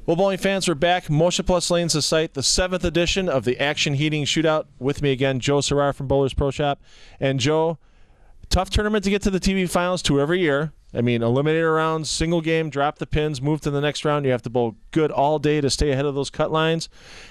Well, bowling fans, we're back. Motion Plus Lanes the site, the 7th edition of the Action Heating Shootout. With me again, Joe Serrar from Bowlers Pro Shop. And Joe, tough tournament to get to the TV finals, 2 every year. I mean, eliminator rounds, single game, drop the pins, move to the next round. You have to bowl good all day to stay ahead of those cut lines.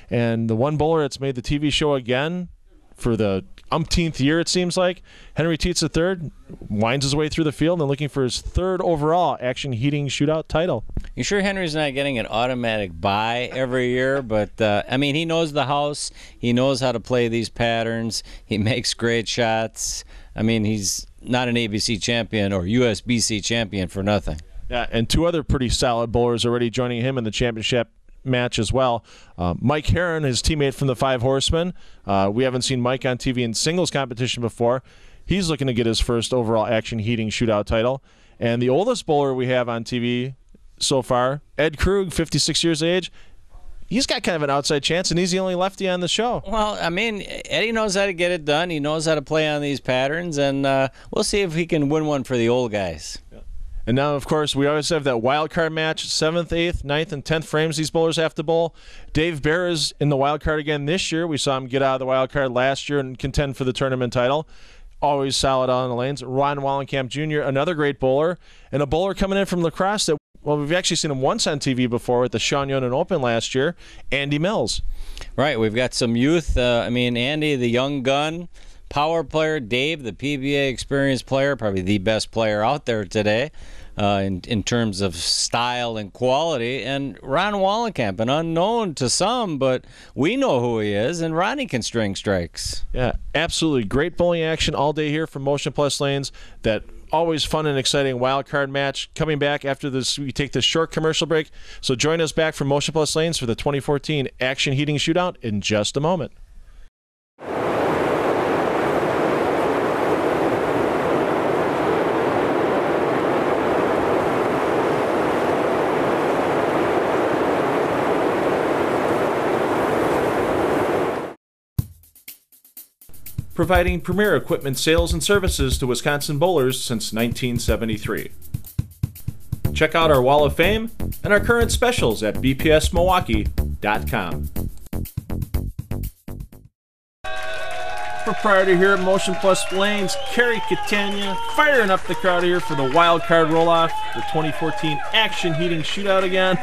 And the one bowler that's made the TV show again for the umpteenth year, it seems like, Henry Tietz III, winds his way through the field and looking for his 3rd overall Action Heating Shootout title. You sure Henry's not getting an automatic bye every year? But, I mean, he knows the house. He knows how to play these patterns. He makes great shots. I mean, he's not an ABC champion or USBC champion for nothing. Yeah, and 2 other pretty solid bowlers already joining him in the championship match as well. Mike Herron, his teammate from the Five Horsemen. We haven't seen Mike on TV in singles competition before. He's looking to get his 1st overall Action Heating Shootout title. And the oldest bowler we have on TV so far, Ed Krug, 56 years of age. He's got kind of an outside chance, and he's the only lefty on the show. Well, I mean, Eddie knows how to get it done. He knows how to play on these patterns, and we'll see if he can win one for the old guys. Yeah. And now, of course, we always have that wild card match, 7th, 8th, 9th, and 10th frames these bowlers have to bowl. Dave Bear is in the wild card again this year. We saw him get out of the wild card last year and contend for the tournament title. Always solid on the lanes. Ron Wallenkamp Jr., another great bowler, and a bowler coming in from lacrosse that, well, we've actually seen him once on TV before at the Sean Yonan Open last year, Andy Mills. Right, we've got some youth. I mean, Andy, the young gun, power player. Dave, the PBA experienced player, probably the best player out there today in terms of style and quality. And Ron Wallenkamp, an unknown to some, but we know who he is, and Ronnie can string strikes. Yeah, absolutely. Great bowling action all day here from Motion Plus Lanes. That always fun and exciting wild card match. Coming back after this, we take this short commercial break. So join us back from Motion Plus Lanes for the 2014 Action Heating Shootout in just a moment. Providing premier equipment sales and services to Wisconsin bowlers since 1973. Check out our Wall of Fame and our current specials at bpsmilwaukee.com. Proprietor here at Motion Plus Lanes, Kerry Catania, firing up the crowd here for the wild card roll-off, the 2014 Action Heating Shootout again.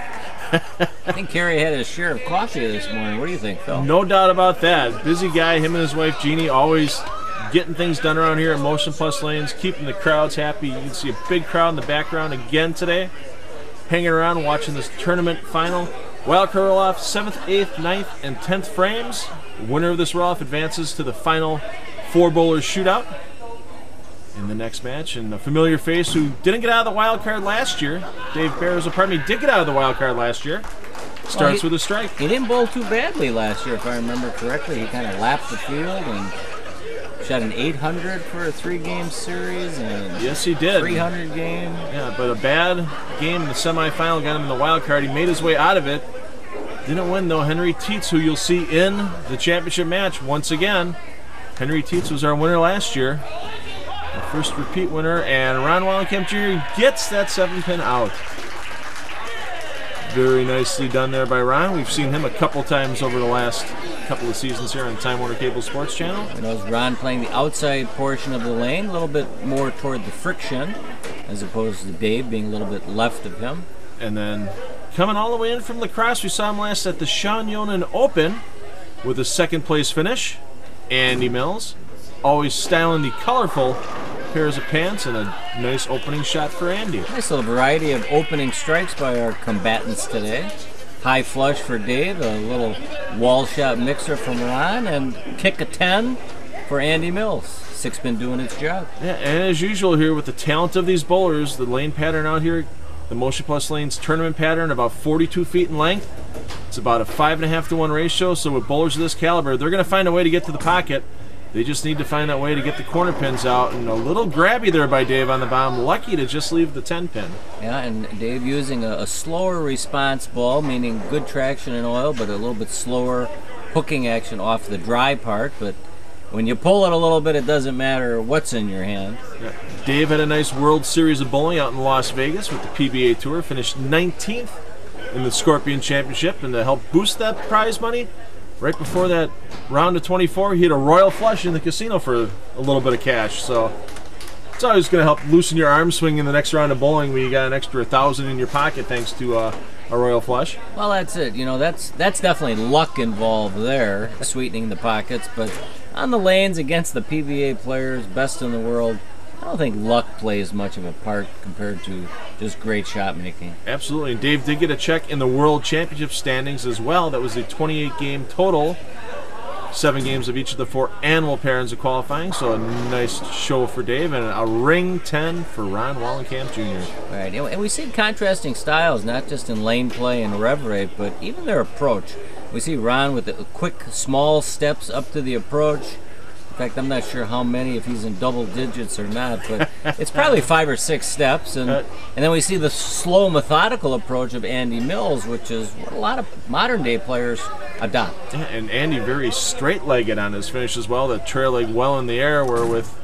I think Kerry had his share of coffee this morning. What do you think, Phil? No doubt about that. Busy guy, him and his wife Jeannie, always getting things done around here at Motion Plus Lanes, keeping the crowds happy. You can see a big crowd in the background again today, hanging around watching this tournament final. Wild card roll-off, 7th, 8th, 9th, and 10th frames. The winner of this roll-off advances to the final 4-bowler shootout in the next match. And a familiar face who didn't get out of the wild card last year, Dave Bear, did get out of the wild card last year. Starts with a strike. He didn't bowl too badly last year, if I remember correctly. He kind of lapped the field and shot an 800 for a 3-game series. And yes, he did. 300 game. Yeah, but a bad game in the semifinal got him in the wild card. He made his way out of it. Didn't win, though. Henry Tietz, who you'll see in the championship match once again. Henry Tietz was our winner last year. Our first repeat winner, and Ron Wallenkamp Jr. gets that 7-pin out. Very nicely done there by Ron. We've seen him a couple times over the last couple of seasons here on Time Warner Cable Sports Channel. You know, Ron playing the outside portion of the lane, a little bit more toward the friction, as opposed to Dave being a little bit left of him. And then coming all the way in from lacrosse, we saw him last at the Sean Yonan Open with a 2nd place finish. Andy Mills, always styling the colorful pairs of pants, and a nice opening shot for Andy. Nice little variety of opening strikes by our combatants today. High flush for Dave, a little wall shot mixer from Ron, and kick a 10 for Andy Mills. 6-pin doing its job. Yeah, and as usual here with the talent of these bowlers, the lane pattern out here, the Motion Plus Lanes tournament pattern, about 42 feet in length. It's about a 5.5 to 1 ratio, so with bowlers of this caliber, they're going to find a way to get to the pocket. They just need to find that way to get the corner pins out. And a little grabby there by Dave on the bottom. Lucky to just leave the 10-pin. Yeah, and Dave using a slower response ball, meaning good traction in oil, but a little bit slower hooking action off the dry part. But when you pull it a little bit, it doesn't matter what's in your hand. Yeah. Dave had a nice World Series of bowling out in Las Vegas with the PBA Tour. Finished 19th in the Scorpion Championship, and to help boost that prize money, right before that round of 24, he hit a royal flush in the casino for a little bit of cash. So it's always going to help loosen your arm swing in the next round of bowling when you got an extra $1,000 in your pocket thanks to a royal flush. Well, that's it. You know, that's definitely luck involved there, sweetening the pockets. But on the lanes against the PBA players, best in the world, I don't think luck plays much of a part compared to just great shot making. Absolutely. And Dave did get a check in the World Championship standings as well. That was a 28-game total. 7 games of each of the 4 annual pairings of qualifying, so a nice show for Dave, and a ring 10 for Ron Wallenkamp Jr. Right, and we see contrasting styles, not just in lane play and rev rate, but even their approach. We see Ron with the quick, small steps up to the approach. In fact, I'm not sure how many, if he's in double digits or not, but it's probably 5 or 6 steps. And then we see the slow, methodical approach of Andy Mills, which is what a lot of modern-day players adopt. Yeah, and Andy very straight-legged on his finish as well. The trail leg well in the air, where with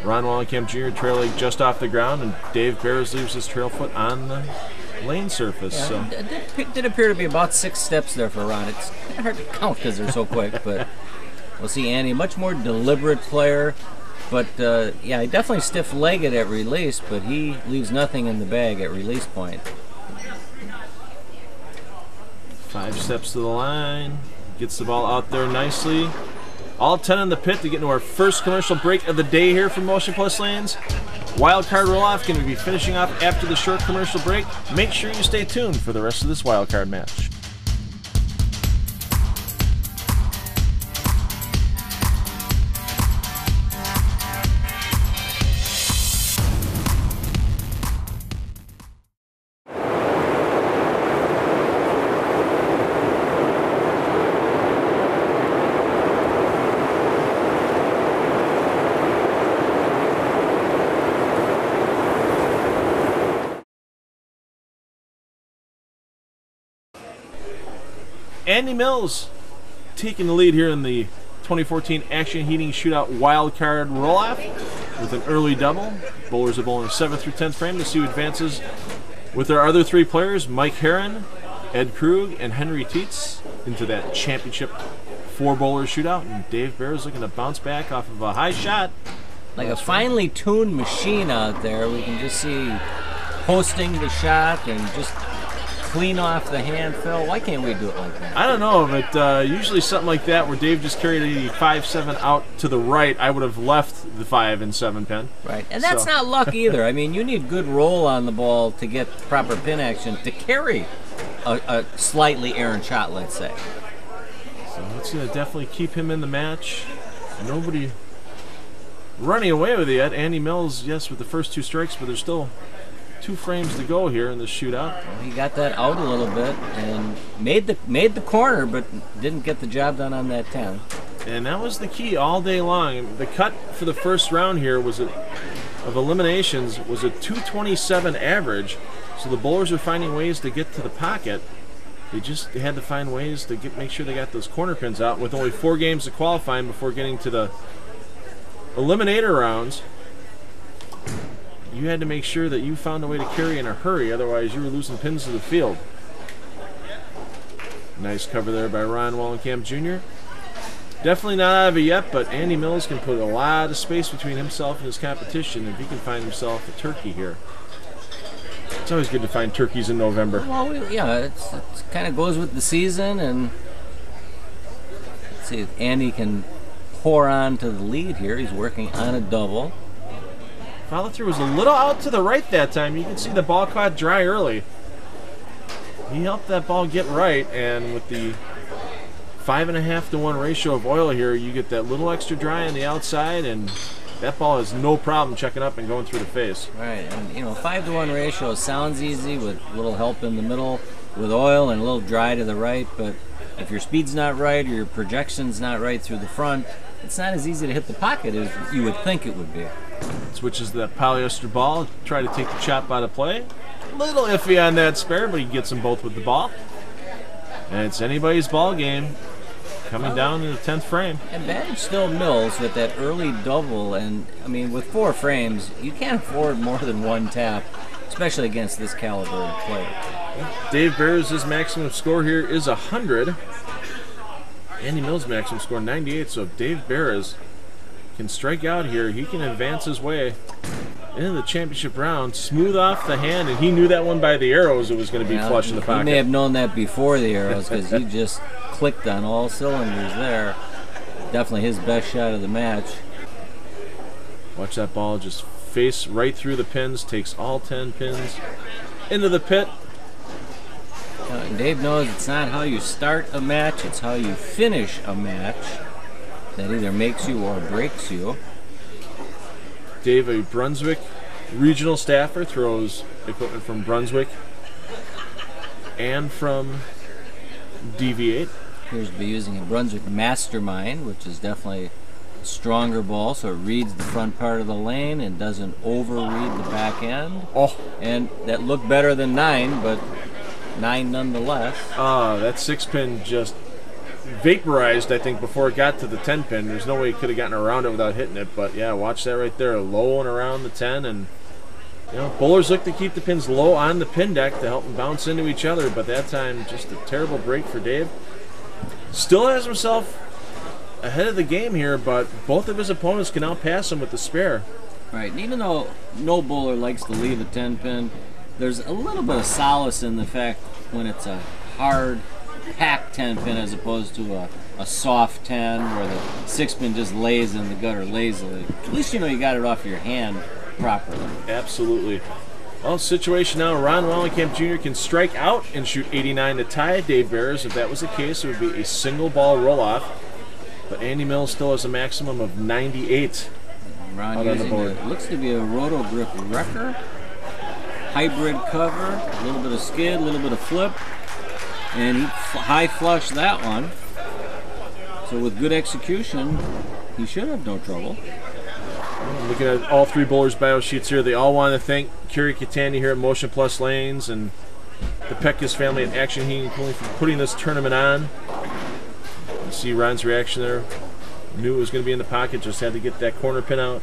Ron Wallenkamp Jr. trail leg just off the ground, and Dave Bears leaves his trail foot on the lane surface. Yeah, so it did appear to be about 6 steps there for Ron. It's hard to count because they're so quick, but we'll see Andy, much more deliberate player. But, yeah, definitely stiff-legged at release, but he leaves nothing in the bag at release point. 5 steps to the line, gets the ball out there nicely. All 10 in the pit to get into our first commercial break of the day here from Motion Plus Lanes. Wild card roll-off going to be finishing off after the short commercial break. Make sure you stay tuned for the rest of this wild card match. Andy Mills taking the lead here in the 2014 Action Heating Shootout Wild Card Roll-Off with an early double. Bowlers are bowling the 7th through 10th frame to see who advances with our other 3 players, Mike Herron, Ed Krug, and Henry Tietz, into that championship 4-bowler shootout. And Dave Bear is looking to bounce back off of a high shot. Like a finely tuned machine out there. We can just see posting the shot and just clean off the hand, Phil. Why can't we do it like that? I don't know, but usually something like that where Dave just carried a 5-7 out to the right, I would have left the 5 and 7 pin. Right, and that's not luck either. I mean, you need good roll on the ball to get proper pin action to carry a slightly errant shot, let's say. So that's going to definitely keep him in the match. Nobody running away with it yet. Andy Mills, yes, with the first 2 strikes, but there's still 2 frames to go here in the shootout. Well, he got that out a little bit and made the corner, but didn't get the job done on that 10. And that was the key all day long. The cut for the first round here was of eliminations was a 227 average. So the bowlers are finding ways to get to the pocket. They had to find ways to make sure they got those corner pins out with only 4 games of qualifying before getting to the eliminator rounds. You had to make sure that you found a way to carry in a hurry, otherwise you were losing pins to the field. Nice cover there by Ron Wallenkamp Jr. Definitely not out of it yet, but Andy Mills can put a lot of space between himself and his competition if he can find himself a turkey here. It's always good to find turkeys in November. Well, yeah, it kind of goes with the season, and let's see if Andy can pour on to the lead here. He's working on a double. Follow through was a little out to the right that time. You can see the ball caught dry early. He helped that ball get right, and with the 5.5 to 1 ratio of oil here, you get that little extra dry on the outside, and that ball has no problem checking up and going through the face. Right, and 5 to 1 ratio sounds easy with a little help in the middle with oil and a little dry to the right, but if your speed's not right or your projection's not right through the front, it's not as easy to hit the pocket as you would think it would be. Switches that polyester ball, try to take the chop out of play. A little iffy on that spare, but he gets them both with the ball. And it's anybody's ball game coming down to the 10th frame. Advantage still Mills with that early double, and I mean, with 4 frames, you can't afford more than 1 tap, especially against this caliber of player. Dave Barris' maximum score here is 100. Andy Mills' maximum score 98. So if Dave Barris can strike out here, he can advance his way into the championship round. Smooth off the hand, and he knew that one by the arrows. It was going to be flush in the pocket. He may have known that before the arrows because he just clicked on all cylinders there. Definitely his best shot of the match. Watch that ball just face right through the pins, takes all 10 pins into the pit. Dave knows it's not how you start a match, it's how you finish a match that either makes you or breaks you. Dave, a Brunswick regional staffer, throws equipment from Brunswick and from DV8. Appears to be using a Brunswick Mastermind, which is definitely a stronger ball, so it reads the front part of the lane and doesn't overread the back end. Oh. And that looked better than 9, but 9 nonetheless. That 6 pin just vaporized, I think, before it got to the 10 pin. There's no way he could have gotten around it without hitting it, but yeah, watch that right there, low and around the 10, and bowlers look to keep the pins low on the pin deck to help them bounce into each other, but that time just a terrible break for Dave. Still has himself ahead of the game here, but both of his opponents can outpass him with the spare. Right, and even though no bowler likes to leave a 10 pin, there's a little bit of solace in the fact when it's a hard packed 10 pin as opposed to a soft 10 where the 6 pin just lays in the gutter lazily. At least you know you got it off your hand properly. Absolutely. Well, situation now, Ron Wallenkamp Jr. can strike out and shoot 89 to tie Dave Barris. If that was the case, it would be a single ball roll-off. But Andy Mills still has a maximum of 98. Ron using it looks to be a Roto Grip Wrecker. Hybrid cover, a little bit of skid, a little bit of flip. And he high flushed that one. So with good execution, he should have no trouble. Looking at all 3 bowlers' bio sheets here, they all want to thank Kerry Catania here at Motion Plus Lanes and the Peckus family at Action Heating and Cooling for putting this tournament on. You see Ron's reaction there. Knew it was going to be in the pocket, just had to get that corner pin out.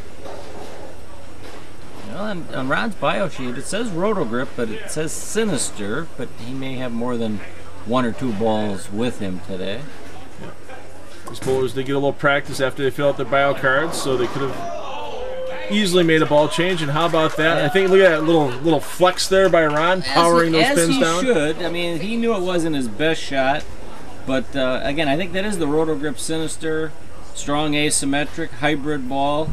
Well, on Ron's bio sheet, it says Roto Grip, but it says Sinister, but he may have more than 1 or 2 balls with him today. Yeah. These bowlers, they get a little practice after they fill out their bio cards, so they could have easily made a ball change, and how about that? I think, look at that little flex there by Ron, powering those pins down. As he should. I mean, he knew it wasn't his best shot, but again, I think that is the Roto Grip Sinister, strong asymmetric, hybrid ball.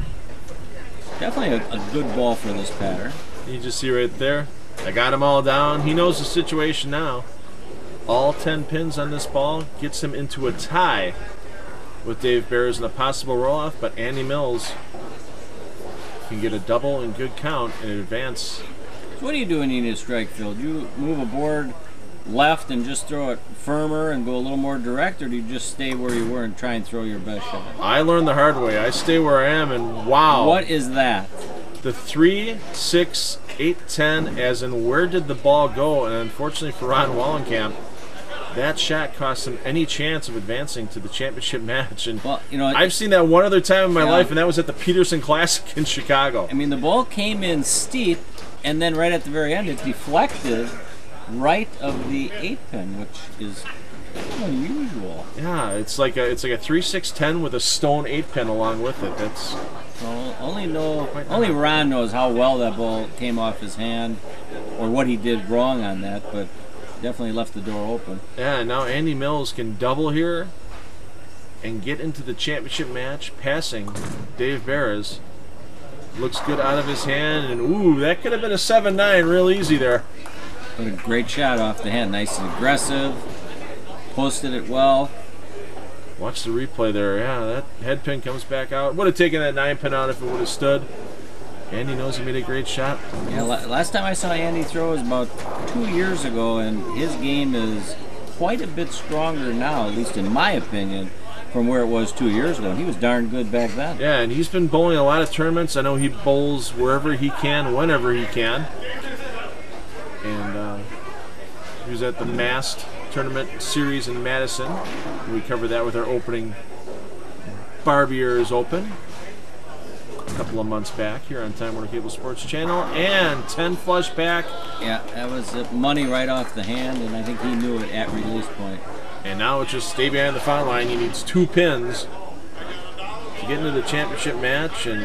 Definitely a good ball for this pattern. You just see right there, I got him all down. He knows the situation now. All 10 pins on this ball gets him into a tie with Dave Barris in a possible roll-off, but Andy Mills can get a double and good count and advance. So what do you do when you need a strike field? You move a board left and just throw it firmer and go a little more direct, or do you just stay where you were and try and throw your best shot? I learned the hard way. I stay where I am, and wow. What is that? The 3, 6, 8, 10, as in where did the ball go? And unfortunately for Ron Wallenkamp, that shot cost him any chance of advancing to the championship match. And well, I've seen that one other time in my life, and that was at the Peterson Classic in Chicago. I mean, the ball came in steep, and then right at the very end, it deflected right of the 8 pin, which is unusual. Yeah, it's like a 3, 6, 10 with a stone 8 pin along with it. That's only Ron knows how well that ball came off his hand, or what he did wrong on that, but definitely left the door open. Yeah, now Andy Mills can double here and get into the championship match, passing Dave Barris. Looks good out of his hand, and ooh, that could have been a 7-9 real easy there. What a great shot off the hand, nice and aggressive, posted it well. Watch the replay there. Yeah, that head pin comes back out. Would have taken that 9 pin out if it would have stood. Andy knows he made a great shot. Yeah, last time I saw Andy throw was about 2 years ago, and his game is quite a bit stronger now, at least in my opinion, from where it was 2 years ago. And he was darn good back then. Yeah, and he's been bowling a lot of tournaments. I know he bowls wherever he can, whenever he can. And he was at the Mast Tournament Series in Madison. We covered that with our opening Barbier's Open. a couple of months back here on Time Warner Cable Sports Channel, and 10 flush back. Yeah, that was money right off the hand, and I think he knew it at release point. And now it's just stay behind the foul line. He needs 2 pins to get into the championship match, and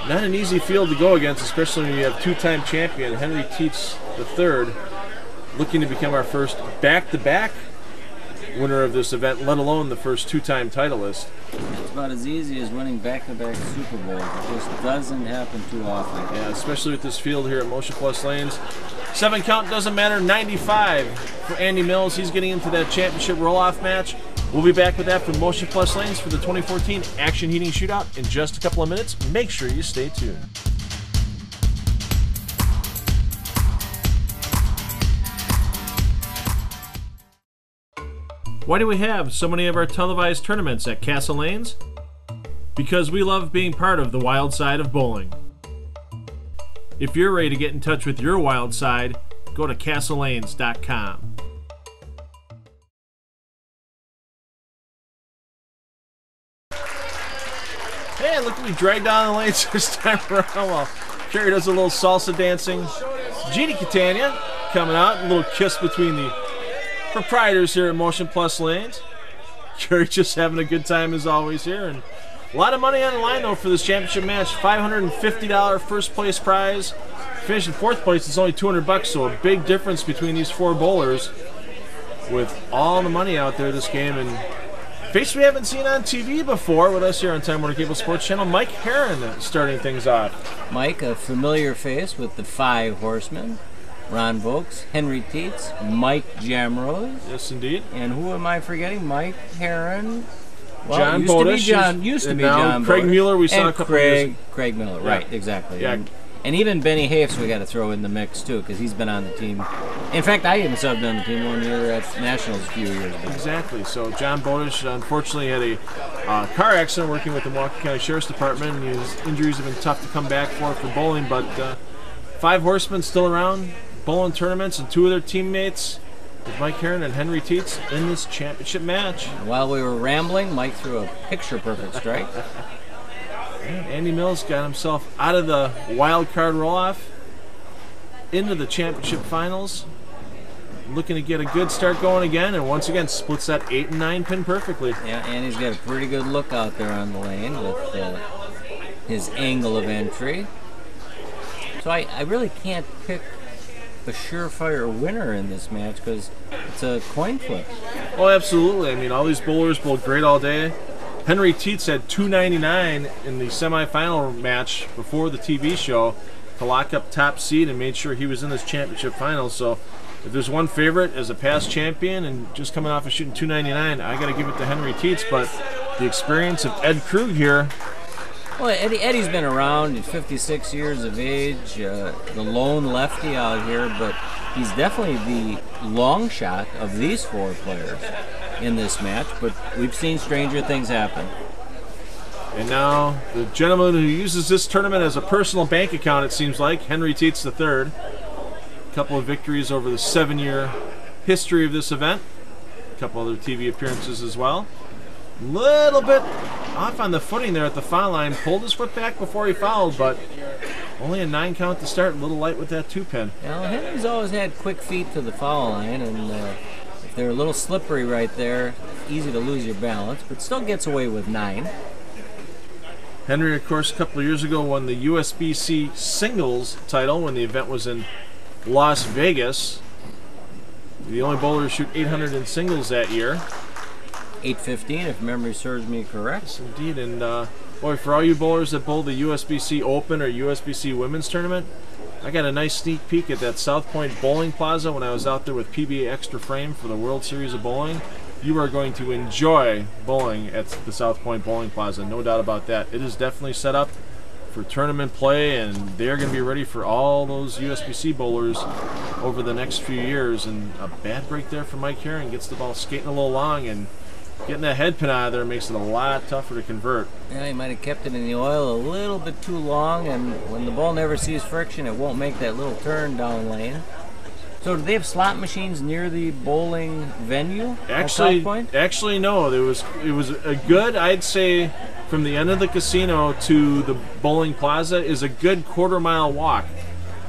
not an easy field to go against, especially when you have 2-time champion Henry Tietz III looking to become our first back-to-back winner of this event, let alone the first 2-time titleist. It's about as easy as winning back-to-back Super Bowls. It just doesn't happen too often. Yeah, especially with this field here at Motion Plus Lanes. 7 count doesn't matter. 95 for Andy Mills. He's getting into that championship roll-off match. We'll be back with that from Motion Plus Lanes for the 2014 Action Heating Shootout in just a couple of minutes. Make sure you stay tuned. Why do we have so many of our televised tournaments at Castle Lanes? Because we love being part of the wild side of bowling. If you're ready to get in touch with your wild side, go to castlelanes.com. Hey, look at me drag down the lanes this time around while Kerry does a little salsa dancing. Jeannie Catania coming out, a little kiss between the proprietors here at Motion Plus Lanes. Kerry just having a good time as always here, and a lot of money on the line though for this championship match. $550 first place prize. Finish in 4th place, it's only $200, so a big difference between these 4 bowlers with all the money out there this game. And face we haven't seen on TV before with us here on Time Warner Cable Sports Channel, Mike Herron starting things off. Mike, a familiar face with the 5 horsemen. Ron Vokes, Henry Tietz, Mike Jamrose. Yes, indeed. And who am I forgetting? Mike Herron. Well, John Bodish. Used to be John Craig Bodish. Mueller, we saw a couple of years. Craig Miller, Yeah. right, exactly. Yeah. And even Benny Hafes we got to throw in the mix, too, because he's been on the team. In fact, I even subbed on the team 1 year at Nationals a few years ago. Exactly. So John Bodish unfortunately had a car accident working with the Milwaukee County Sheriff's Department, and his injuries have been tough to come back for bowling, but 5 horsemen still around, bowling tournaments, and 2 of their teammates with Mike Herron and Henry Tietz in this championship match. While we were rambling, Mike threw a picture-perfect strike. Andy Mills got himself out of the wild card roll-off into the championship finals, looking to get a good start going again, and once again splits that 8 and 9 pin perfectly. Yeah, and he's got a pretty good look out there on the lane with his angle of entry. So I really can't pick a surefire winner in this match because it's a coin flip. Oh, absolutely. I mean, all these bowlers bowled great all day. Henry Tietz had $2.99 in the semifinal match before the TV show to lock up top seed and made sure he was in this championship final. So if there's one favorite as a past champion and just coming off of shooting $2.99, I got to give it to Henry Tietz. But the experience of Ed Krug here. Well, Eddie's been around. He's 56 years of age, the lone lefty out here, but he's definitely the long shot of these 4 players in this match. But we've seen stranger things happen. And now the gentleman who uses this tournament as a personal bank account, it seems like, Henry Tietz III. A couple of victories over the 7-year history of this event. A couple other TV appearances as well. Little bit off on the footing there at the foul line. Pulled his foot back before he fouled, but only a 9 count to start. A little light with that 2-pin. Now, Henry's always had quick feet to the foul line, and if they're a little slippery right there, easy to lose your balance, but still gets away with 9. Henry, of course, a couple of years ago won the USBC singles title when the event was in Las Vegas. The only bowler to shoot 800 in singles that year. 815, if memory serves me correct. Yes, indeed. And boy, for all you bowlers that bowl the USBC Open or USBC Women's Tournament, I got a nice sneak peek at that South Point Bowling Plaza when I was out there with PBA Extra Frame for the World Series of Bowling. You are going to enjoy bowling at the South Point Bowling Plaza, no doubt about that. It is definitely set up for tournament play, and they're going to be ready for all those USBC bowlers over the next few years. And a bad break there for Mike Herron. Gets the ball skating a little long, and getting that head pin out of there makes it a lot tougher to convert. Yeah, he might have kept it in the oil a little bit too long, and when the ball never sees friction, it won't make that little turn down lane. So do they have slot machines near the bowling venue? Actually, no. It was a good, I'd say, from the end of the casino to the bowling plaza is a good quarter-mile walk.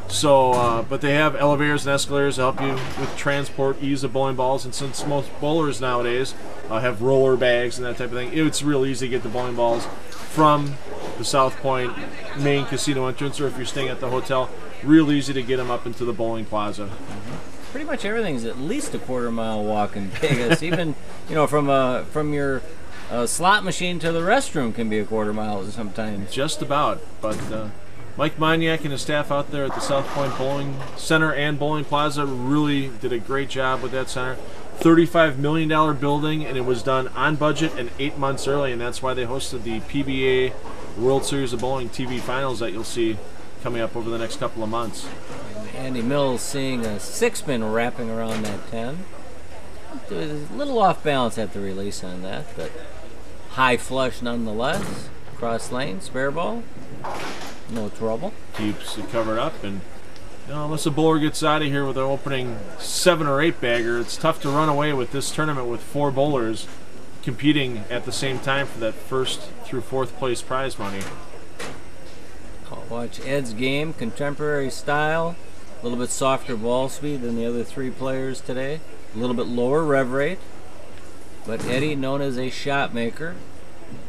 So, but they have elevators and escalators to help you with transport, ease of bowling balls. And since most bowlers nowadays have roller bags and that type of thing, it's real easy to get the bowling balls from the South Point main casino entrance, or if you're staying at the hotel, real easy to get them up into the bowling plaza. Pretty much everything's at least a quarter-mile walk in Vegas. Even, you know, from your slot machine to the restroom can be a quarter-mile sometimes. Just about, but Mike Moniak and his staff out there at the South Point Bowling Center and Bowling Plaza really did a great job with that center. $35 million building, and it was done on budget and 8 months early, and that's why they hosted the PBA World Series of Bowling TV Finals that you'll see coming up over the next couple of months. Andy Mills seeing a 6-pin wrapping around that 10. It was a little off balance at the release on that, but high flush nonetheless. Cross lane, spare ball. No trouble. Keeps it covered up, and you know, unless a bowler gets out of here with an opening 7 or 8 bagger, it's tough to run away with this tournament with 4 bowlers competing at the same time for that 1st through 4th place prize money. Watch Ed's game, contemporary style, a little bit softer ball speed than the other 3 players today, a little bit lower rev rate, but Eddie, known as a shot maker,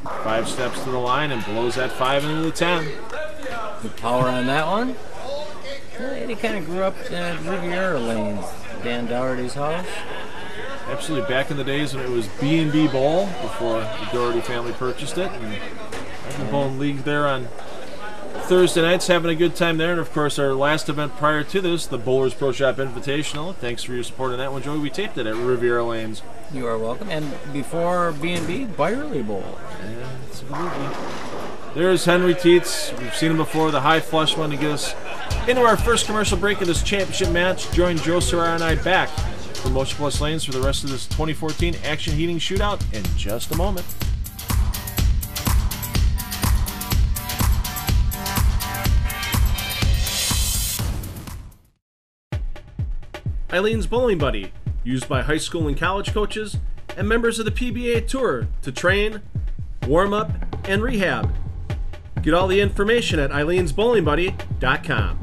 5 steps to the line and blows that 5 into the 10. Good power on that one. Eddie kind of grew up in Riviera Lanes, Dan Dougherty's house. Absolutely, back in the days when it was B&B Bowl, before the Dougherty family purchased it. And I've been bowling league there on Thursday nights, having a good time there. And of course, our last event prior to this, the Bowlers Pro Shop Invitational. Thanks for your support on that one, Joey. We taped it at Riviera Lanes. You are welcome. And before B&B, Byerly Bowl. Absolutely. There's Henry Teets. We've seen him before, the high flush one to get us into our first commercial break of this championship match. Join Joe Serrar and I back from Motion Plus Lanes for the rest of this 2014 Action Heating Shootout in just a moment. Eileen's Bowling Buddy, used by high school and college coaches and members of the PBA Tour to train, warm up, and rehab. Get all the information at eileensbowlingbuddy.com.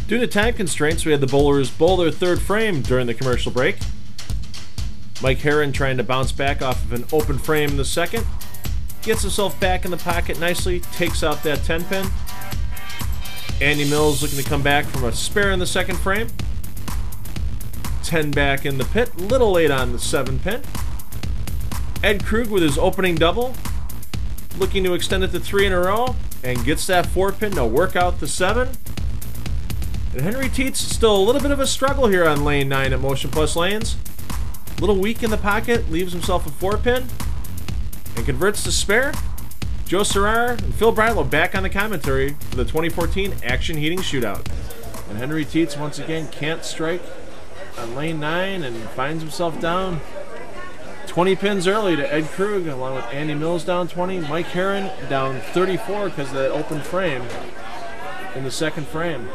Due to time constraints, we had the bowlers bowl their 3rd frame during the commercial break. Mike Herron trying to bounce back off of an open frame in the 2nd. Gets himself back in the pocket nicely, takes out that 10-pin. Andy Mills looking to come back from a spare in the 2nd frame. 10 back in the pit, little late on the 7-pin. Ed Krug with his opening double, looking to extend it to 3 in a row, and gets that 4-pin to work out the 7. And Henry Teets still a little bit of a struggle here on lane 9 at Motion Plus Lanes. A little weak in the pocket, leaves himself a 4-pin, and converts to spare. Joe Serrar and Phil Bridlow back on the commentary for the 2014 Action Heating Shootout. And Henry Teets once again can't strike on lane 9 and finds himself down 20 pins early to Ed Krug, along with Andy Mills down 20, Mike Herron down 34 because of that open frame in the 2nd frame.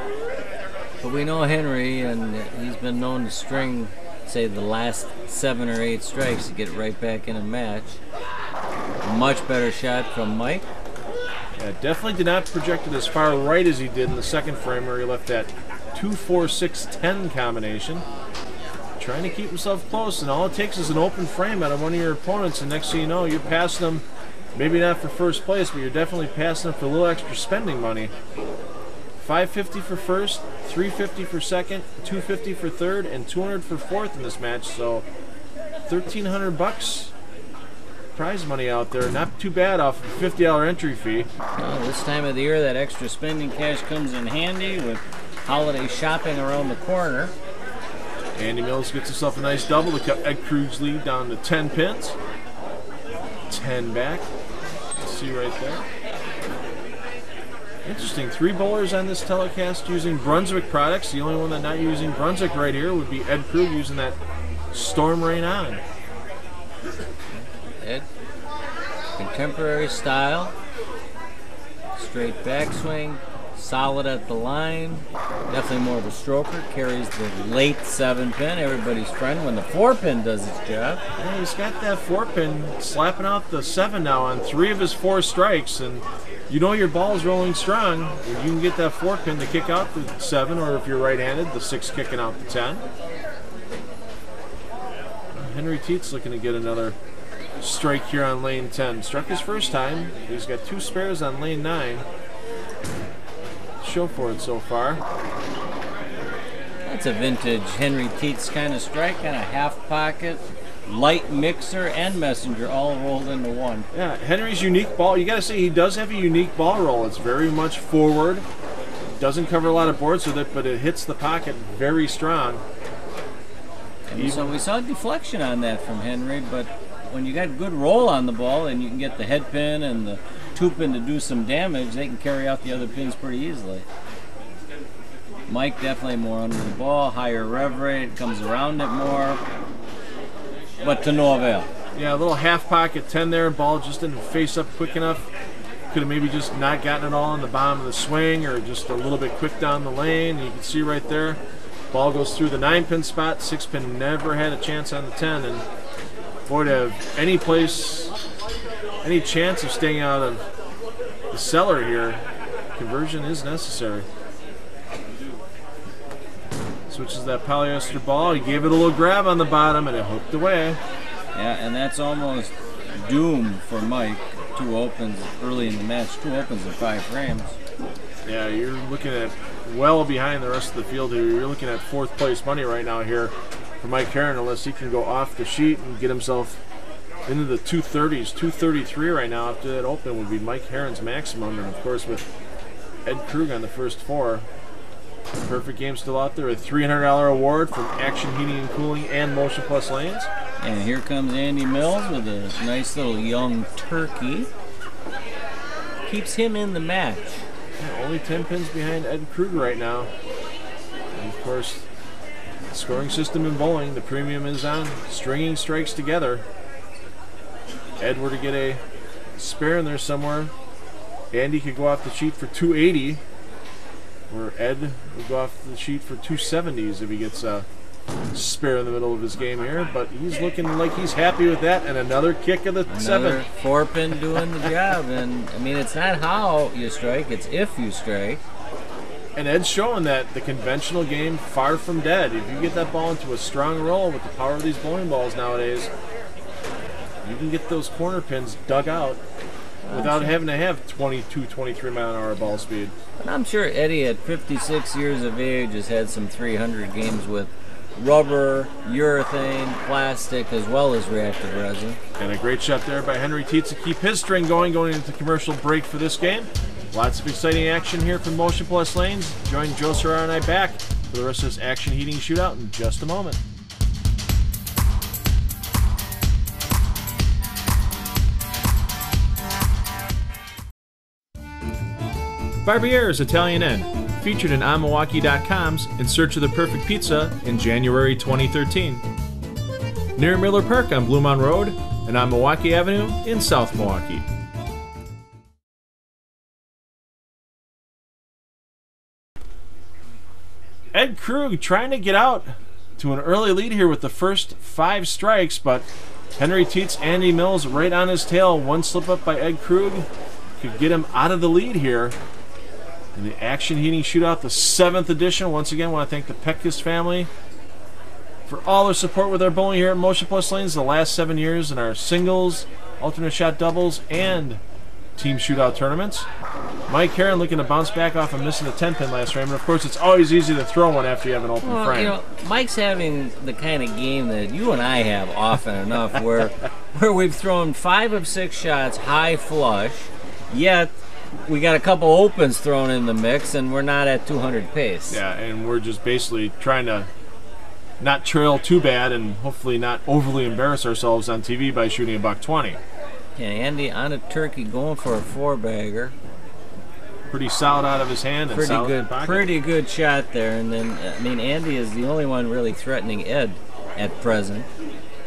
But we know Henry, and he's been known to string, say, the last 7 or 8 strikes to get right back in a match. A much better shot from Mike. Yeah, definitely did not project it as far right as he did in the 2nd frame, where he left that 2-4-6-10 combination. Trying to keep himself close, and all it takes is an open frame out of one of your opponents, and next thing you know, you're passing them, maybe not for 1st place, but you're definitely passing them for a little extra spending money. $550 for 1st, $350 for 2nd, $250 for 3rd, and $200 for 4th in this match. So $1,300 prize money out there. Not too bad off a $50 entry fee. Well, this time of the year, that extra spending cash comes in handy with holiday shopping around the corner. Andy Mills gets himself a nice double to cut Ed Krug's lead down to 10 pins. 10 back. See right there. Interesting. 3 bowlers on this telecast using Brunswick products. The only one that's not using Brunswick right here would be Ed Krug using that Storm Rain On. contemporary style. Straight backswing, solid at the line. Definitely more of a stroker. Carries the late 7-pin, everybody's friend, when the 4-pin does its job. Yeah, he's got that 4-pin slapping out the 7 now on 3 of his 4 strikes, and you know your ball's rolling strong. You can get that 4-pin to kick out the 7, or if you're right-handed, the 6 kicking out the 10. Henry Tietz looking to get another strike here on lane 10. Struck his first time. He's got 2 spares on lane 9. Show for it so far. That's a vintage Henry Tietz kind of strike, kind of half pocket, light mixer and messenger all rolled into one. Yeah, Henry's unique ball, you got to say he does have a unique ball roll. It's very much forward. Doesn't cover a lot of boards with it, but it hits the pocket very strong. So we saw deflection on that from Henry, but when you got good roll on the ball and you can get the head pin and the 2-pin to do some damage, they can carry out the other pins pretty easily. Mike definitely more under the ball, higher rev rate, comes around it more, but to no avail. Yeah, a little half pocket 10 there, ball just didn't face up quick enough. Could have maybe just not gotten it all on the bottom of the swing or just a little bit quick down the lane. You can see right there, ball goes through the 9-pin spot, 6-pin never had a chance on the 10, and boy, to have any place, any chance of staying out of the cellar here, conversion is necessary. Switches that polyester ball. He gave it a little grab on the bottom, and it hooked away. Yeah, and that's almost doom for Mike. 2 opens early in the match, 2 opens in 5 frames. Yeah, you're looking at well behind the rest of the field here. You're looking at 4th place money right now here for Mike Herron, unless he can go off the sheet and get himself into the 230s. 233 right now after that open would be Mike Herron's maximum. And of course with Ed Krug on the first 4. Perfect game still out there. A $300 award from Action Heating and Cooling and Motion Plus Lanes. And here comes Andy Mills with a nice little young turkey. Keeps him in the match. Yeah, only 10 pins behind Ed Krug right now. And of course, scoring system in bowling, the premium is on stringing strikes together. Ed were to get a spare in there somewhere, Andy could go off the sheet for 280, where Ed would go off the sheet for 270s if he gets a spare in the middle of his game here. But he's looking like he's happy with that, and another kick of the 7. 4-pin doing the job. And I mean, it's not how you strike, it's if you strike. And Ed's showing that the conventional game, far from dead. If you get that ball into a strong roll with the power of these bowling balls nowadays, you can get those corner pins dug out without having to have 22, 23 mile an hour ball speed. And I'm sure Eddie at 56 years of age has had some 300 games with rubber, urethane, plastic, as well as reactive resin. And a great shot there by Henry Tietz to keep his string going into commercial break for this game. Lots of exciting action here from Motion Plus Lanes. Join Joe Serrano and I back for the rest of this Action Heating Shootout in just a moment. Barbier's Italian Inn, featured in onmilwaukee.com's In Search of the Perfect Pizza in January 2013. Near Miller Park on Blue Mountain Road and on Milwaukee Avenue in South Milwaukee. Ed Krug trying to get out to an early lead here with the first 5 strikes, but Henry Tietz, Andy Mills right on his tail. One slip up by Ed Krug could get him out of the lead here. In the Action Heating Shootout, the 7th edition. Once again, I want to thank the Petkus family for all their support with our bowling here at Motion Plus Lanes the last 7 years in our singles, alternate shot doubles, and team shootout tournaments. Mike Herron looking to bounce back off of missing the 10-pin last frame. And of course, it's always easy to throw one after you have an open frame. You know, Mike's having the kind of game that you and I have often enough where we've thrown 5 of 6 shots high flush, yet we got a couple opens thrown in the mix, and we're not at 200 pace. Yeah, and we're just basically trying to not trail too bad and hopefully not overly embarrass ourselves on TV by shooting a $120. Yeah, Andy on a turkey going for a 4-bagger. Pretty solid out of his hand. And pretty good shot there. And then, I mean, Andy is the only one really threatening Ed at present.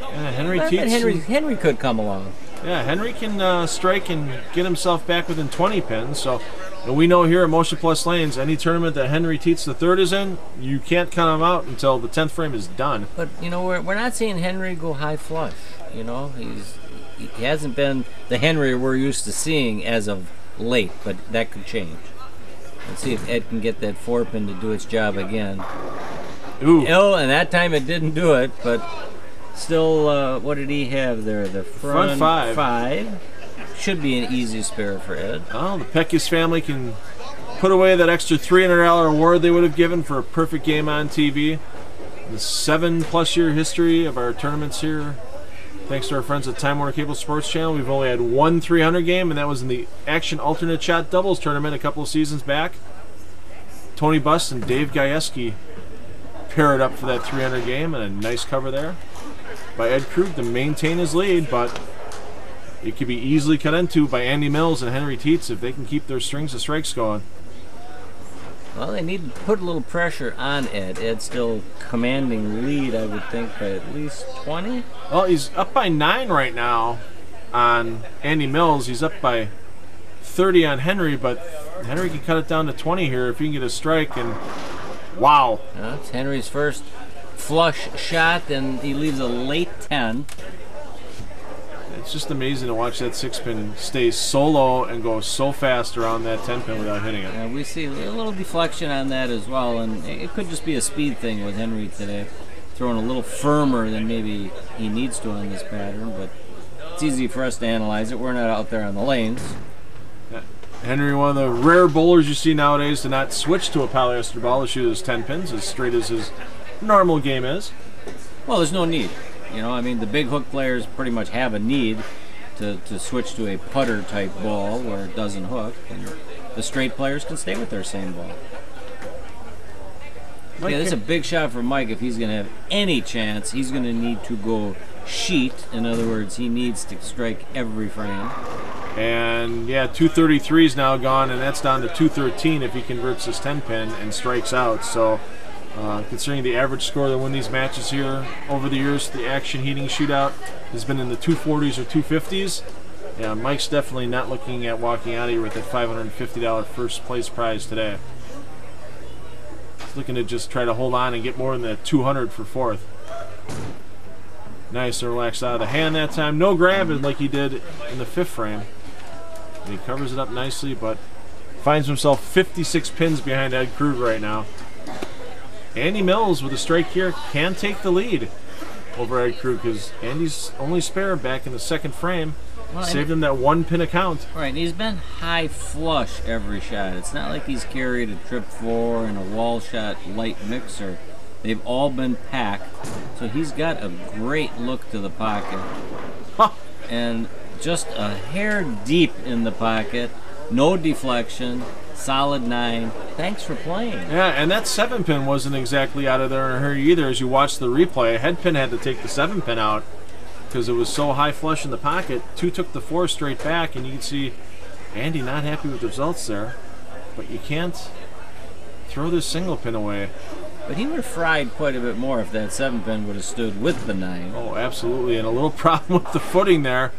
Yeah, Henry Tietz. Henry could come along. Yeah, Henry can strike and get himself back within 20 pins. So, and we know here at Motion Plus Lanes, any tournament that Henry Teets III is in, you can't count him out until the 10th frame is done. But you know, we're not seeing Henry go high flush. You know, he hasn't been the Henry we're used to seeing as of late, but that could change. Let's see if Ed can get that 4-pin to do its job again. Ooh. Oh, and that time it didn't do it, but still, what did he have there? The front five. Should be an easy spare for Ed. Oh, the Peckius family can put away that extra $300 award they would have given for a perfect game on TV. The 7+ year history of our tournaments here, thanks to our friends at Time Warner Cable Sports Channel, we've only had one 300 game, and that was in the Action Alternate Shot Doubles Tournament a couple of seasons back. Tony Bust and Dave Gajewski paired up for that 300 game, and a nice cover there by Ed Krug to maintain his lead, but it could be easily cut into by Andy Mills and Henry Teets if they can keep their strings of strikes going. Well, they need to put a little pressure on Ed. Ed's still commanding lead, I would think, by at least 20. Well, he's up by 9 right now on Andy Mills. He's up by 30 on Henry, but Henry can cut it down to 20 here if he can get a strike. And wow. It's Henry's first flush shot, and he leaves a late 10. It's just amazing to watch that 6-pin stay so low and go so fast around that 10-pin without hitting it. And we see a little deflection on that as well, and it could just be a speed thing with Henry today, throwing a little firmer than maybe he needs to on this pattern, but it's easy for us to analyze it. We're not out there on the lanes. Henry, one of the rare bowlers you see nowadays to not switch to a polyester ball to shoot his 10 pins as straight as his normal game is. Well, there's no need. You know, I mean, the big hook players pretty much have a need to switch to a putter type ball where it doesn't hook, and the straight players can stay with their same ball. Yeah, this is a big shot for Mike. If he's going to have any chance, he's going to need to go sheet. In other words, he needs to strike every frame. And yeah, 233 is now gone, and that's down to 213 if he converts his 10-pin and strikes out. So considering the average score that win these matches here over the years, the Action Heating Shootout has been in the 240s or 250s. Yeah, Mike's definitely not looking at walking out of here with that $550 first place prize today. He's looking to just try to hold on and get more than the 200 for fourth. Nice and relaxed out of the hand that time. No grabbing like he did in the 5th frame. And he covers it up nicely, but finds himself 56 pins behind Ed Krug right now. Andy Mills with a strike here can take the lead over Ed Krug because Andy's only spare back in the 2nd frame. Well, saved him that 1-pin account. Right, he's been high flush every shot. It's not like he's carried a trip 4 and a wall shot light mixer. They've all been packed, so he's got a great look to the pocket. Huh. And just a hair deep in the pocket, no deflection, solid 9. Thanks for playing. Yeah, and that 7-pin wasn't exactly out of there in a hurry either. As you watch the replay, Headpin had to take the 7-pin out because it was so high flush in the pocket. 2 took the 4 straight back, and you can see Andy not happy with the results there. But you can't throw this single pin away. But he would have fried quite a bit more if that 7-pin would have stood with the 9. Oh, absolutely. And a little problem with the footing there.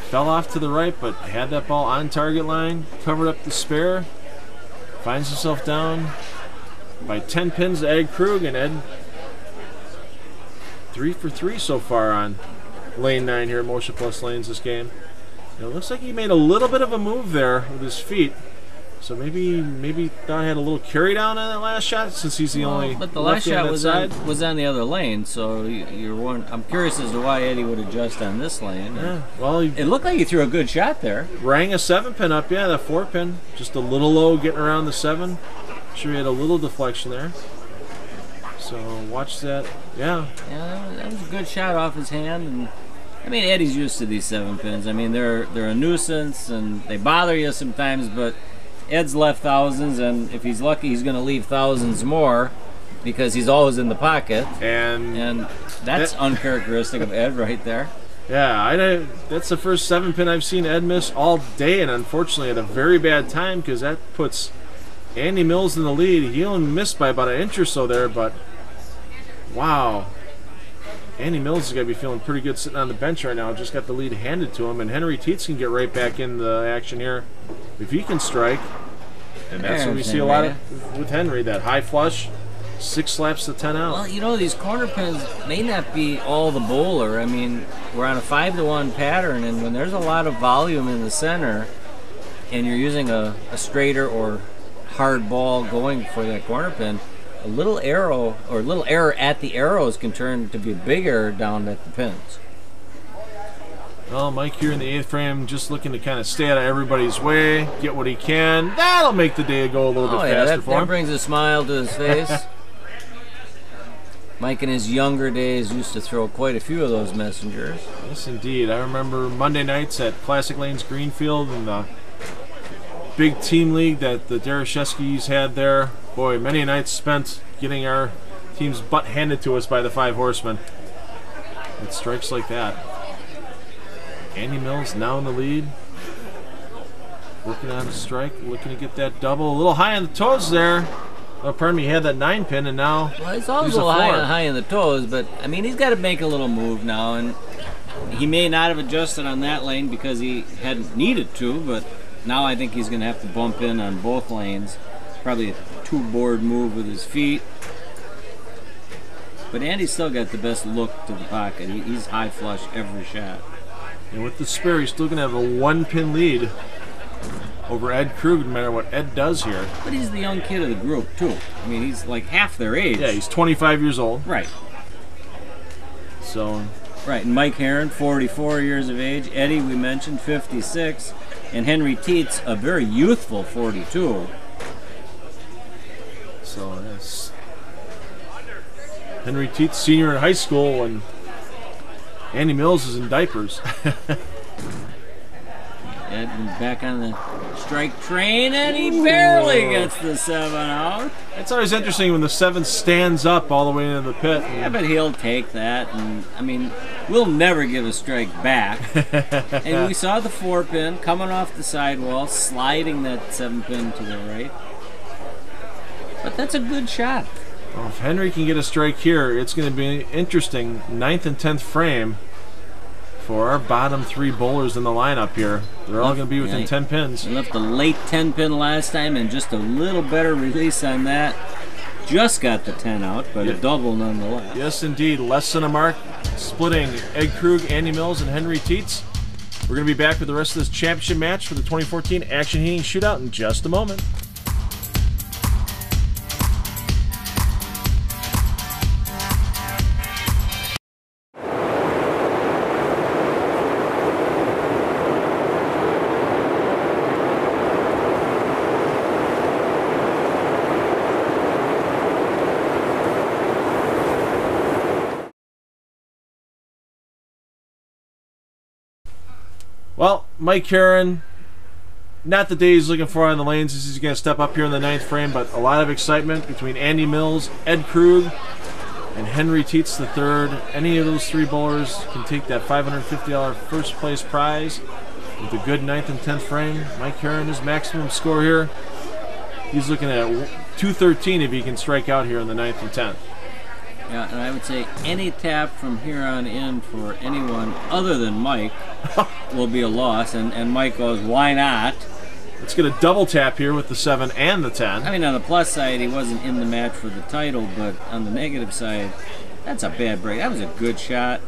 Fell off to the right, but had that ball on target line, covered up the spare, finds himself down by 10 pins to Ed Krug, and Ed 3 for 3 so far on lane 9 here at Motion Plus Lanes this game. And it looks like he made a little bit of a move there with his feet. So maybe thought he had a little carry down on that last shot since he's the only. But the last shot was on the other lane, so I'm curious as to why Eddie would adjust on this lane. Yeah, well, it looked like he threw a good shot there. Rang a 7-pin up, yeah, that 4-pin just a little low, getting around the 7. Sure, he had a little deflection there. So watch that, yeah. Yeah, that was a good shot off his hand, and I mean Eddie's used to these 7-pins. I mean they're a nuisance and they bother you sometimes, but Ed's left thousands, and if he's lucky, he's going to leave thousands more because he's always in the pocket. And that's uncharacteristic of Ed right there. Yeah, that's the first 7-pin I've seen Ed miss all day, and unfortunately at a very bad time because that puts Andy Mills in the lead. He only missed by about an inch or so there, but wow. Andy Mills is going to be feeling pretty good sitting on the bench right now. Just got the lead handed to him, and Henry Tietz can get right back in the action here if he can strike. And that's what we see a lot of with Henry, that high flush, 6 slaps to 10 out. Well, you know, these corner pins may not be all the bowler. I mean, we're on a 5-to-1 pattern, and when there's a lot of volume in the center and you're using a straighter or hard ball going for that corner pin, a little arrow or a little error at the arrows can turn to be a big error down at the pins. Well, Mike here in the 8th frame, just looking to kind of stay out of everybody's way, get what he can. That'll make the day go a little bit faster for him. That brings a smile to his face. Mike in his younger days used to throw quite a few of those messengers. Yes, indeed. I remember Monday nights at Classic Lanes Greenfield and the big team league that the Dereshevskis had there. Boy, many nights spent getting our team's butt handed to us by the 5 horsemen. It strikes like that. Andy Mills now in the lead. Working on a strike, looking to get that double. A little high on the toes there. Oh, pardon me, he had that 9 pin and now. Well, it's always a little high on the toes, but I mean, he's got to make a little move now, and he may not have adjusted on that lane because he hadn't needed to, but now I think he's going to have to bump in on both lanes. Probably a 2-board move with his feet. But Andy's still got the best look to the pocket. He's high flush every shot. And with the spare, he's still going to have a 1-pin lead over Ed Krug, no matter what Ed does here. But he's the young kid of the group, too. I mean, he's like half their age. Yeah, he's 25 years old. Right. So. Right, and Mike Herron, 44 years of age. Eddie, we mentioned, 56. And Henry Tietz, a very youthful 42. So, yes. Henry Tietz, senior in high school, and Andy Mills is in diapers. Ed back on the strike train, and he barely gets the 7 out. It's always interesting when the 7 stands up all the way into the pit. Yeah, but he'll take that, and I mean, we'll never give a strike back. And we saw the 4-pin coming off the sidewall, sliding that 7-pin to the right. But that's a good shot. Well, if Henry can get a strike here, it's going to be interesting. 9th and 10th frame for our bottom 3 bowlers in the lineup here. They're all going to be within 10 pins. He left the late 10-pin last time, and just a little better release on that. Just got the 10 out, but a double nonetheless. Yes, indeed. Less than a mark, splitting Ed Krug, Andy Mills, and Henry Tietz. We're going to be back with the rest of this championship match for the 2014 Action Heating Shootout in just a moment. Well, Mike Herron, not the day he's looking for on the lanes. He's going to step up here in the 9th frame, but a lot of excitement between Andy Mills, Ed Krug, and Henry Tietz III. Any of those 3 bowlers can take that $550 first place prize with a good 9th and 10th frame. Mike Herron, his maximum score here, he's looking at 213 if he can strike out here in the 9th and 10th. Yeah, and I would say any tap from here on in for anyone other than Mike will be a loss, and Mike goes, why not? Let's get a double tap here with the 7 and the 10. I mean, on the plus side, he wasn't in the match for the title, but on the negative side, that's a bad break. That was a good shot.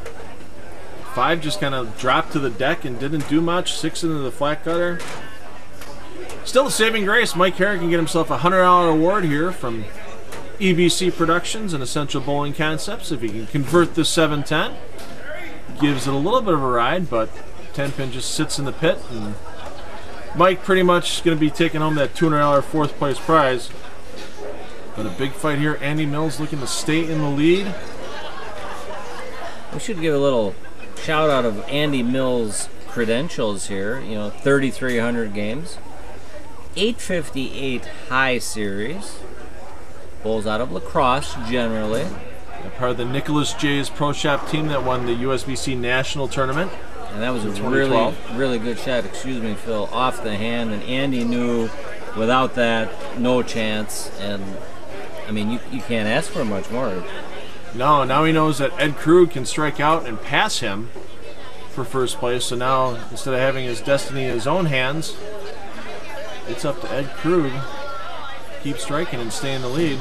5 just kind of dropped to the deck and didn't do much. 6 into the flat cutter. Still a saving grace. Mike Herron can get himself a $100 award here from EBC Productions and Essential Bowling Concepts if he can convert this 7-10. Gives it a little bit of a ride, but 10-pin just sits in the pit, and Mike pretty much going to be taking home that $200 4th place prize. But a big fight here. Andy Mills looking to stay in the lead. We should give a little shout out of Andy Mills' credentials here. You know, 3,300 games, 858 high series. Bowls out of lacrosse generally. Part of the Nicholas J's Pro Shop team that won the USBC National Tournament. And that was a really good shot, excuse me, Phil, off the hand. And Andy knew without that, no chance. And, I mean, you can't ask for much more. No, now he knows that Ed Krug can strike out and pass him for first place. So now, instead of having his destiny in his own hands, it's up to Ed Krug to keep striking and stay in the lead.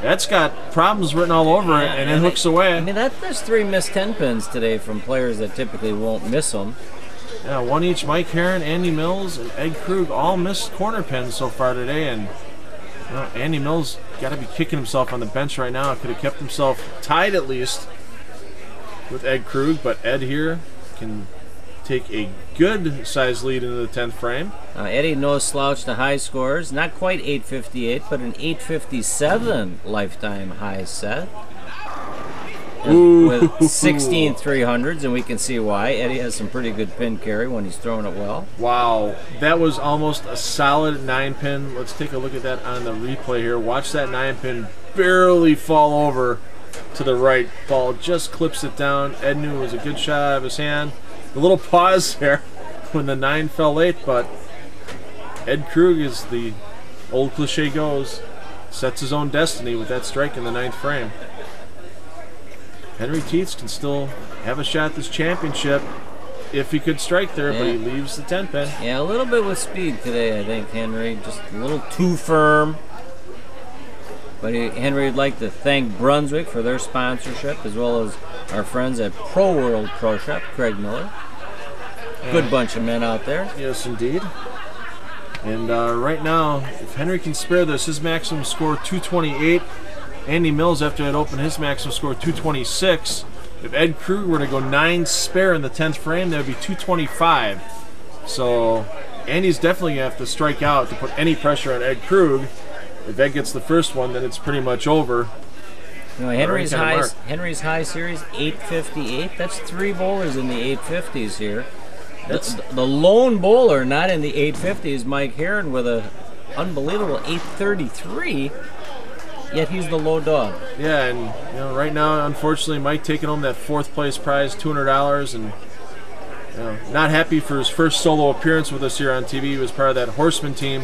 That's got problems written all over it, and it hooks away. I mean, there's 3 missed 10 pins today from players that typically won't miss them. Yeah, one each. Mike Herron, Andy Mills, and Ed Krug all missed corner pins so far today, and Andy Mills got to be kicking himself on the bench right now. Could have kept himself tied at least with Ed Krug, but Ed here can take a good size lead into the 10th frame. Eddie no slouch to high scores. Not quite 858, but an 857 lifetime high set. With 16 300s, and we can see why. Eddie has some pretty good pin carry when he's throwing it well. Wow, that was almost a solid 9-pin. Let's take a look at that on the replay here. Watch that 9-pin barely fall over to the right. Ball just clips it down. Ed knew it was a good shot out of his hand. The little pause there when the 9 fell late, but Ed Krug, as the old cliche goes, sets his own destiny with that strike in the 9th frame. Henry Teets can still have a shot at this championship if he could strike there, but he leaves the 10-pin. Yeah, a little bit with speed today, I think, Henry. Just a little too firm. But Henry would like to thank Brunswick for their sponsorship, as well as our friends at Pro World Pro Shop, Craig Miller. Good bunch of men out there. Yes, indeed. And right now, if Henry can spare this, his maximum score 228. Andy Mills, after that open, his maximum score 226. If Ed Krug were to go 9 spare in the 10th frame, that would be 225. So Andy's definitely going to have to strike out to put any pressure on Ed Krug. If Ed gets the first one, then it's pretty much over. You know, Henry's high series 858. That's 3 bowlers in the 850s here. The lone bowler not in the 850s, Mike Herron, with a unbelievable 833. Yet he's the low dog. Yeah, and right now, unfortunately, Mike taking home that 4th place prize, $200, and not happy for his first solo appearance with us here on TV. He was part of that Horseman team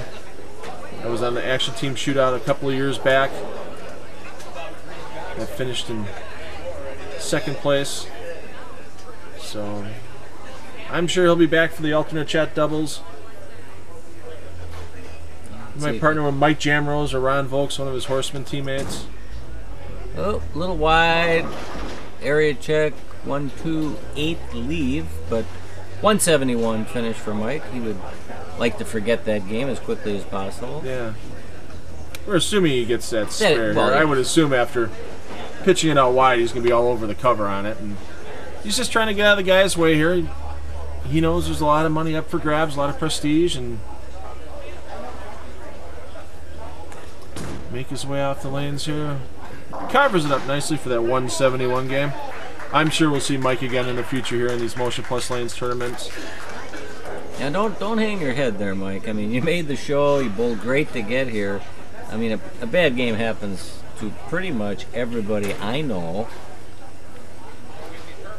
that was on the Action Team Shootout a couple of years back. That finished in 2nd place. So I'm sure he'll be back for the alternate chat doubles. He might partner with Mike Jamrose or Ron Volks, one of his Horseman teammates. Oh, a little wide. Area check, 128 leave, but 171 finish for Mike. He would like to forget that game as quickly as possible. Yeah. We're assuming he gets that spare well, here. I would assume after pitching it out wide, he's going to be all over the cover on it. And he's just trying to get out of the guy's way here. He knows there's a lot of money up for grabs, a lot of prestige, and make his way off the lanes here. Carvers it up nicely for that 171 game. I'm sure we'll see Mike again in the future here in these Motion Plus Lanes tournaments. Yeah, don't hang your head there, Mike. I mean, you made the show. You bowled great to get here. I mean, a bad game happens to pretty much everybody I know.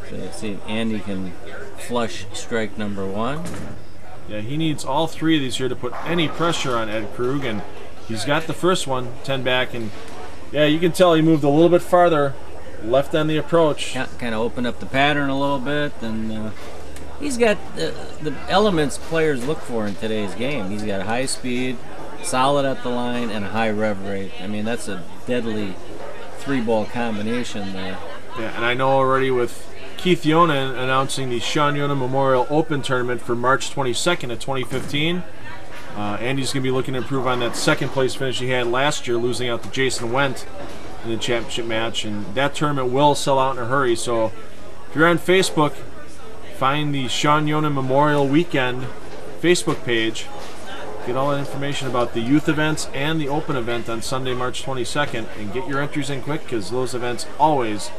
So let's see if Andy can flush strike number 1. Yeah, he needs all 3 of these here to put any pressure on Ed Krug, and he's got the first one, 10 back, and yeah, you can tell he moved a little bit farther left on the approach. Yeah, kind of opened up the pattern a little bit, and he's got the elements players look for in today's game. He's got high speed, solid at the line, and a high rev rate. I mean, that's a deadly 3-ball combination there. Yeah, and I know already with Keith Yonan announcing the Sean Yonan Memorial Open Tournament for March 22nd of 2015. Andy's going to be looking to improve on that 2nd place finish he had last year, losing out to Jason Wendt in the championship match. And that tournament will sell out in a hurry. So if you're on Facebook, find the Sean Yonan Memorial Weekend Facebook page. Get all that information about the youth events and the open event on Sunday, March 22nd. And get your entries in quick, because those events always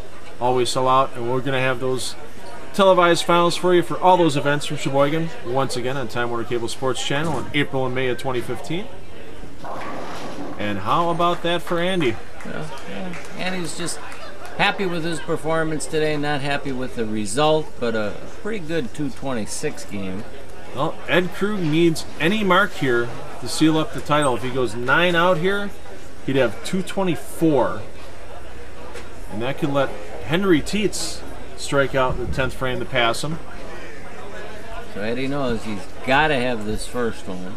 sell out. And we're going to have those televised finals for you for all those events from Sheboygan once again on Time Warner Cable Sports Channel in April and May of 2015. And how about that for Andy? Yeah. Andy's just happy with his performance today, not happy with the result, but a pretty good 226 game. Well, Ed Krug needs any mark here to seal up the title. If he goes 9 out here, he'd have 224 And that could let Henry Tietz strike out in the 10th frame to pass him. So Eddie knows he's got to have this first one.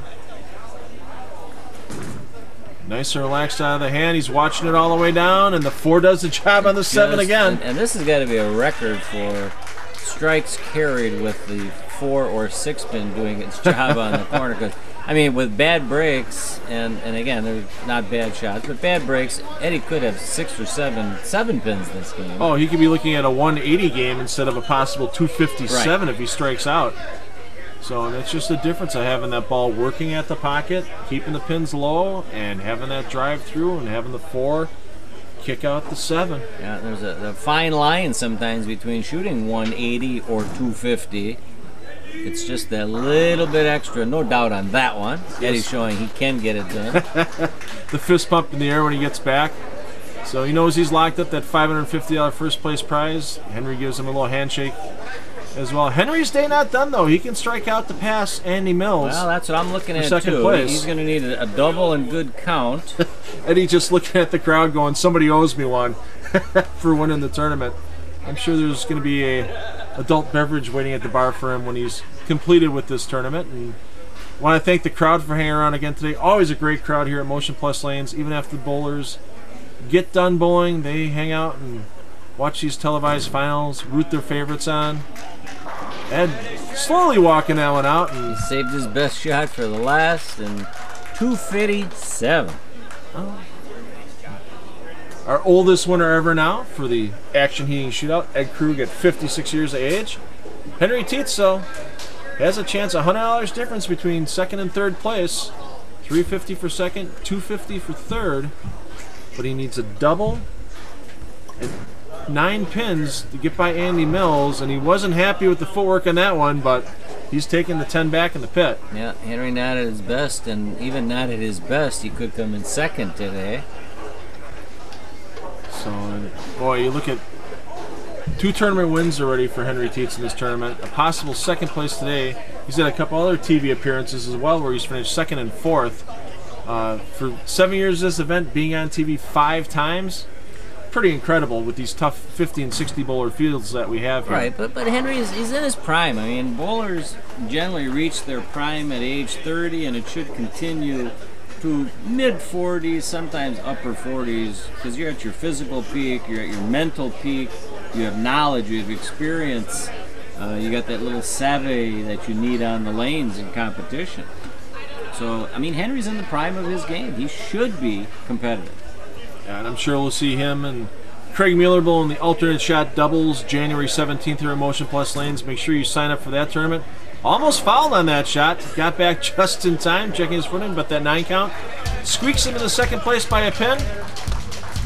Nice and relaxed out of the hand. He's watching it all the way down, and the 4 does the job on the 7 again. And this has got to be a record for strikes carried with the 4 or 6 pin doing its job on the corner. Because I mean, with bad breaks, and again, they're not bad shots, but bad breaks, Eddie could have 6 or 7 pins this game. Oh, he could be looking at a 180 game instead of a possible 257 if he strikes out. So and that's just the difference of having that ball working at the pocket, keeping the pins low, and having that drive through, and having the 4 kick out the 7. Yeah, there's a fine line sometimes between shooting 180 or 250. It's just that little bit extra, no doubt on that one. Yes. Eddie's showing he can get it done. The fist pump in the air when he gets back. So he knows he's locked up that $550 first place prize. Henry gives him a little handshake as well. Henry's day not done, though. He can strike out to pass Andy Mills. Well, that's what I'm looking at, second too. Place. He's going to need a double and good count. Eddie just looking at the crowd going, somebody owes me one for winning the tournament. I'm sure there's going to be a adult beverage waiting at the bar for him when he's completed with this tournament. And I want to thank the crowd for hanging around again today. Always a great crowd here at Motion Plus Lanes. Even after the bowlers get done bowling, they hang out and watch these televised finals, root their favorites on. Ed slowly walking that one out. And he saved his best shot for the last, and 257. Oh. Our oldest winner ever now for the Action Heating Shootout, Ed Krug at 56 years of age. Henry Tietz, though, has a chance, $100 difference between second and third place. $350 for second, $250 for third. But he needs a double and 9 pins to get by Andy Mills, and he wasn't happy with the footwork on that one, but he's taking the 10 back in the pit. Yeah, Henry not at his best, and even not at his best, he could come in second today. So, boy, you look at 2 tournament wins already for Henry Tietz in this tournament. A possible second place today. He's had a couple other TV appearances as well where he's finished second and fourth. For 7 years of this event, being on TV 5 times, pretty incredible with these tough 50 and 60 bowler fields that we have here. Right, but Henry he's in his prime. I mean, bowlers generally reach their prime at age 30, and it should continue to mid-40s, sometimes upper 40s, because you're at your physical peak, you're at your mental peak, you have knowledge, you have experience, you got that little savvy that you need on the lanes in competition. So, I mean, Henry's in the prime of his game. He should be competitive. And I'm sure we'll see him and Craig Muellerbull in the alternate shot doubles January 17th here at Motion Plus Lanes. Make sure you sign up for that tournament. Almost fouled on that shot. Got back just in time, checking his footing, but that 9 count squeaks him into second place by a pin.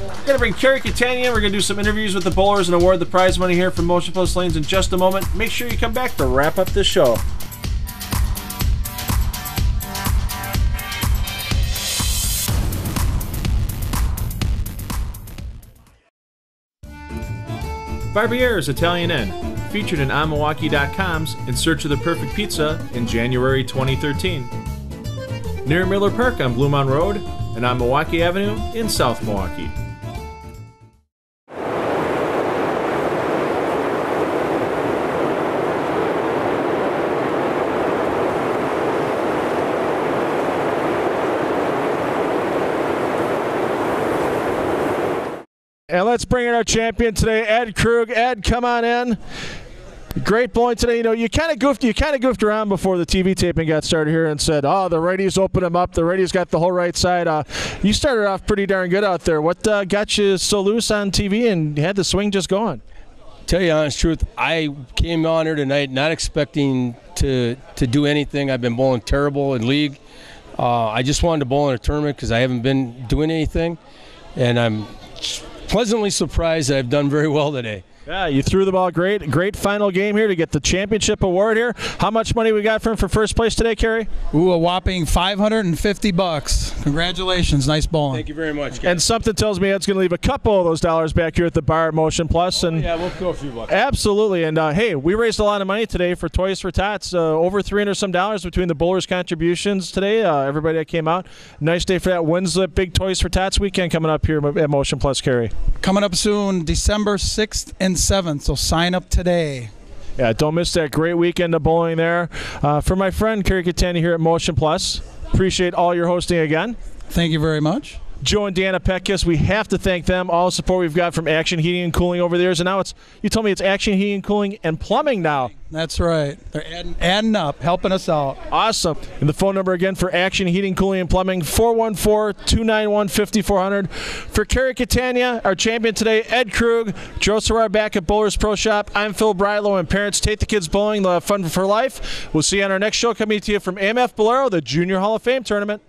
We're going to bring Kerry Catania in. We're going to do some interviews with the bowlers and award the prize money here from Motion Plus Lanes in just a moment. Make sure you come back to wrap up this show. Barbiere's Italian Inn, featured in onmilwaukee.com's In Search of the Perfect Pizza in January 2013. Near Miller Park on Blue Mountain Road and on Milwaukee Avenue in South Milwaukee. And let's bring in our champion today, Ed Krug. Ed, come on in. Great bowling today. You know, you kind of goofed around before the TV taping got started here and said, "Oh, the righties open them up. The righties got the whole right side." You started off pretty darn good out there. What got you so loose on TV and had the swing just going? Tell you the honest truth, I came on here tonight not expecting to do anything. I've been bowling terrible in league. I just wanted to bowl in a tournament because I haven't been doing anything, and I'm pleasantly surprised that I've done very well today. Yeah, you threw the ball great. Great final game here to get the championship award here. How much money we got for him for first place today, Kerry? Ooh, a whopping $550. Congratulations. Nice bowling. Thank you very much, guys. And something tells me Ed's going to leave a couple of those dollars back here at the bar at Motion Plus. And Yeah, we'll throw a few bucks. absolutely. And hey, we raised a lot of money today for Toys for Tots. Over $300 some between the bowlers' contributions today. Everybody that came out. Nice day for that. When's the big Toys for Tots weekend coming up here at Motion Plus, Kerry? Coming up soon, December 6th and 7th, so sign up today. Yeah, don't miss that great weekend of bowling there. For my friend Kerry Cudahy here at Motion Plus, appreciate all your hosting again. Thank you very much. Joe and Deanna Petkus, we have to thank them. All the support we've got from Action Heating and Cooling over the years. And now you told me it's Action Heating and Cooling and Plumbing now. That's right. They're adding up, helping us out. Awesome. And the phone number again for Action Heating, Cooling, and Plumbing, 414-291-5400. For Kerry Catania, our champion today, Ed Krug, Joe Sawar back at Bowlers Pro Shop. I'm Phil Brylow, and parents, take the kids bowling. They'll have fun for life. We'll see you on our next show coming to you from AMF Bolero, the Junior Hall of Fame Tournament.